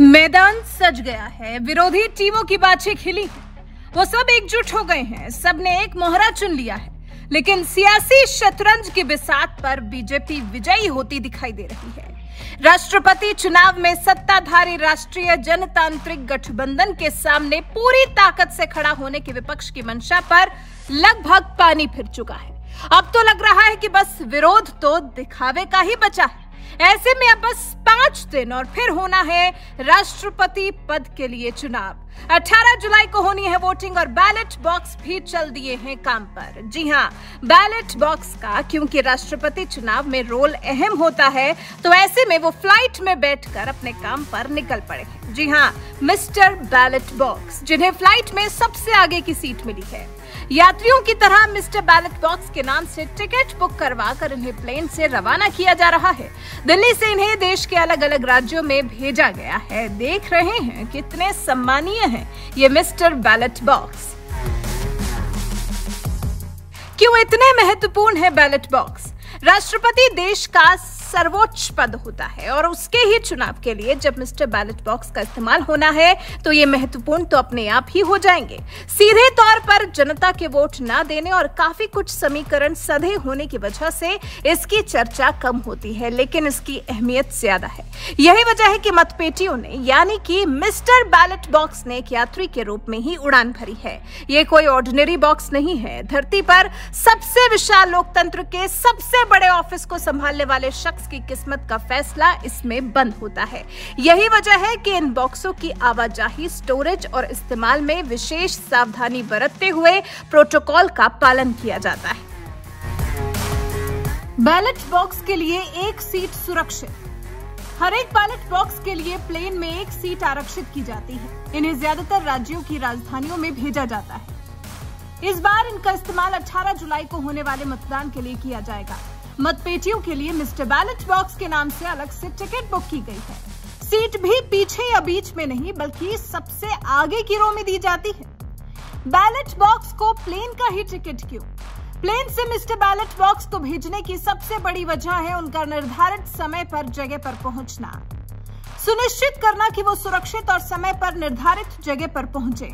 मैदान सज गया है, विरोधी टीमों की बाछें खिली हैं, वो सब एकजुट हो गए हैं, सबने एक मोहरा चुन लिया है। लेकिन सियासी शतरंज की बिसात पर बीजेपी विजयी होती दिखाई दे रही है। राष्ट्रपति चुनाव में सत्ताधारी राष्ट्रीय जनतांत्रिक गठबंधन के सामने पूरी ताकत से खड़ा होने की विपक्ष की मंशा पर लगभग पानी फिर चुका है। अब तो लग रहा है कि बस विरोध तो दिखावे का ही बचा है। ऐसे में अब बस 5 दिन और फिर होना है राष्ट्रपति पद के लिए चुनाव। 18 जुलाई को होनी है वोटिंग और बैलेट बॉक्स भी चल दिए हैं काम पर। जी हां, बैलेट बॉक्स का क्योंकि राष्ट्रपति चुनाव में रोल अहम होता है, तो ऐसे में वो फ्लाइट में बैठकर अपने काम पर निकल पड़े हैं। जी हां, मिस्टर बैलेट बॉक्स, जिन्हें फ्लाइट में सबसे आगे की सीट मिली है। यात्रियों की तरह मिस्टर बैलेट बॉक्स के नाम से टिकट बुक करवाकर इन्हें प्लेन से रवाना किया जा रहा है। दिल्ली से इन्हें देश के अलग अलग राज्यों में भेजा गया है। देख रहे हैं कितने सम्मानीय हैं ये मिस्टर बैलेट बॉक्स। क्यों इतने महत्वपूर्ण है बैलेट बॉक्स? राष्ट्रपति देश का सर्वोच्च पद होता है और उसके ही चुनाव के लिए जब मिस्टर बैलेट बॉक्स का इस्तेमाल होना है तो ये महत्वपूर्ण तो अपने आप ही हो जाएंगे। सीधे तौर पर जनता के वोट ना देने और काफी कुछ समीकरण सधे होने की वजह से इसकी चर्चा कम होती है, लेकिन इसकी अहमियत ज्यादा है। यही वजह है कि मतपेटियों ने यानी कि मिस्टर बैलेट बॉक्स ने एक यात्री के रूप में ही उड़ान भरी है। ये कोई ऑर्डिनरी बॉक्स नहीं है। धरती पर सबसे विशाल लोकतंत्र के सबसे बड़े ऑफिस को संभालने वाले शख्स की किस्मत का फैसला इसमें बंद होता है। यही वजह है कि इन बॉक्सों की आवाजाही, स्टोरेज और इस्तेमाल में विशेष सावधानी बरतते हुए प्रोटोकॉल का पालन किया जाता है। बैलेट बॉक्स के लिए एक सीट सुरक्षित। हर एक बैलेट बॉक्स के लिए प्लेन में एक सीट आरक्षित की जाती है। इन्हें ज्यादातर राज्यों की राजधानियों में भेजा जाता है। इस बार इनका इस्तेमाल 18 जुलाई को होने वाले मतदान के लिए किया जाएगा। मतपेटियों के लिए मिस्टर बैलेट बॉक्स के नाम से अलग से टिकट बुक की गई है। सीट भी पीछे या बीच में नहीं बल्कि सबसे आगे की रो में दी जाती है। बैलेट बॉक्स को प्लेन का ही टिकट क्यों? प्लेन से मिस्टर बैलेट बॉक्स को भेजने की सबसे बड़ी वजह है उनका निर्धारित समय पर जगह पर पहुंचना। सुनिश्चित करना कि वो सुरक्षित और समय पर निर्धारित जगह पर पहुंचे।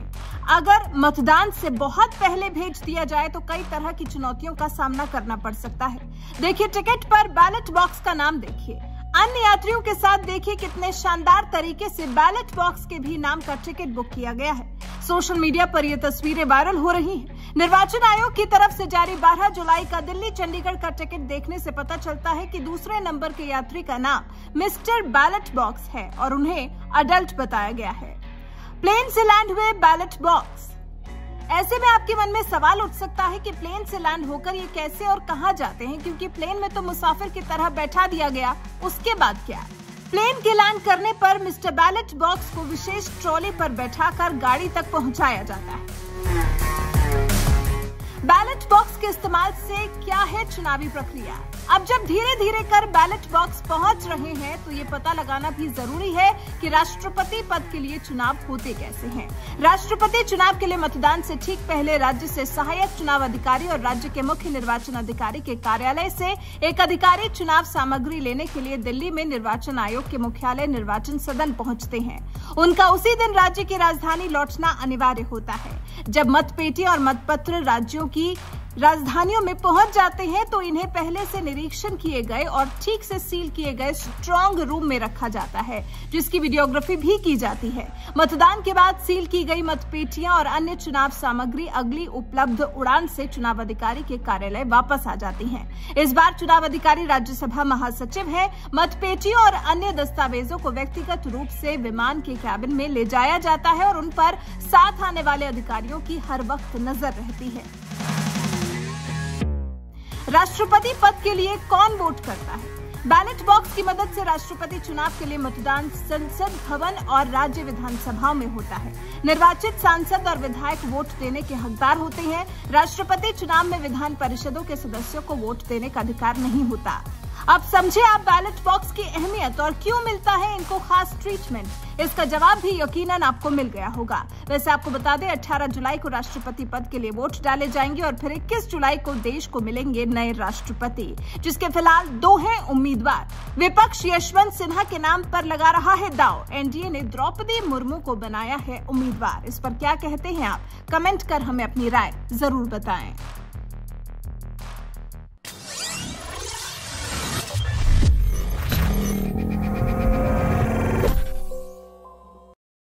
अगर मतदान से बहुत पहले भेज दिया जाए तो कई तरह की चुनौतियों का सामना करना पड़ सकता है। देखिए, टिकट पर बैलेट बॉक्स का नाम देखिए। अन्य यात्रियों के साथ देखिए कितने शानदार तरीके से बैलेट बॉक्स के भी नाम का टिकट बुक किया गया है। सोशल मीडिया पर ये तस्वीरें वायरल हो रही हैं। निर्वाचन आयोग की तरफ से जारी 12 जुलाई का दिल्ली चंडीगढ़ का टिकट देखने से पता चलता है कि दूसरे नंबर के यात्री का नाम मिस्टर बैलेट बॉक्स है और उन्हें अडल्ट बताया गया है। प्लेन से लैंड हुए बैलेट बॉक्स। ऐसे में आपके मन में सवाल उठ सकता है कि प्लेन से लैंड होकर ये कैसे और कहां जाते हैं, क्योंकि प्लेन में तो मुसाफिर की तरह बैठा दिया गया। उसके बाद क्या? प्लेन के लैंड करने पर मिस्टर बैलेट बॉक्स को विशेष ट्रॉली पर बैठाकर गाड़ी तक पहुंचाया जाता है। बैलेट बॉक्स के इस्तेमाल से क्या है चुनावी प्रक्रिया? अब जब धीरे धीरे कर बैलेट बॉक्स पहुंच रहे हैं तो ये पता लगाना भी जरूरी है कि राष्ट्रपति पद के लिए चुनाव होते कैसे हैं। राष्ट्रपति चुनाव के लिए मतदान से ठीक पहले राज्य से सहायक चुनाव अधिकारी और राज्य के मुख्य निर्वाचन अधिकारी के कार्यालय से एक अधिकारी चुनाव सामग्री लेने के लिए दिल्ली में निर्वाचन आयोग के मुख्यालय निर्वाचन सदन पहुंचते हैं। उनका उसी दिन राज्य की राजधानी लौटना अनिवार्य होता है। जब मतपेटी और मतपत्र राज्यों की राजधानियों में पहुंच जाते हैं तो इन्हें पहले से निरीक्षण किए गए और ठीक से सील किए गए स्ट्रांग रूम में रखा जाता है, जिसकी वीडियोग्राफी भी की जाती है। मतदान के बाद सील की गई मतपेटियां और अन्य चुनाव सामग्री अगली उपलब्ध उड़ान से चुनाव अधिकारी के कार्यालय वापस आ जाती हैं। इस बार चुनाव अधिकारी राज्यसभा महासचिव है। मतपेटियों और अन्य दस्तावेजों को व्यक्तिगत रूप से विमान के कैबिन में ले जाया जाता है और उन पर साथ आने वाले अधिकारियों की हर वक्त नजर रहती है। राष्ट्रपति पद के लिए कौन वोट करता है? बैलेट बॉक्स की मदद से राष्ट्रपति चुनाव के लिए मतदान संसद भवन और राज्य विधानसभाओं में होता है। निर्वाचित सांसद और विधायक वोट देने के हकदार होते हैं। राष्ट्रपति चुनाव में विधान परिषदों के सदस्यों को वोट देने का अधिकार नहीं होता। अब समझे आप बैलेट बॉक्स की अहमियत और क्यों मिलता है इनको खास ट्रीटमेंट। इसका जवाब भी यकीनन आपको मिल गया होगा। वैसे आपको बता दें 18 जुलाई को राष्ट्रपति पद के लिए वोट डाले जाएंगे और फिर 21 जुलाई को देश को मिलेंगे नए राष्ट्रपति, जिसके फिलहाल 2 हैं उम्मीदवार। विपक्ष यशवंत सिन्हा के नाम पर लगा रहा है दांव। एनडीए ने द्रौपदी मुर्मू को बनाया है उम्मीदवार। इस पर क्या कहते हैं आप? कमेंट कर हमें अपनी राय जरूर बताएं।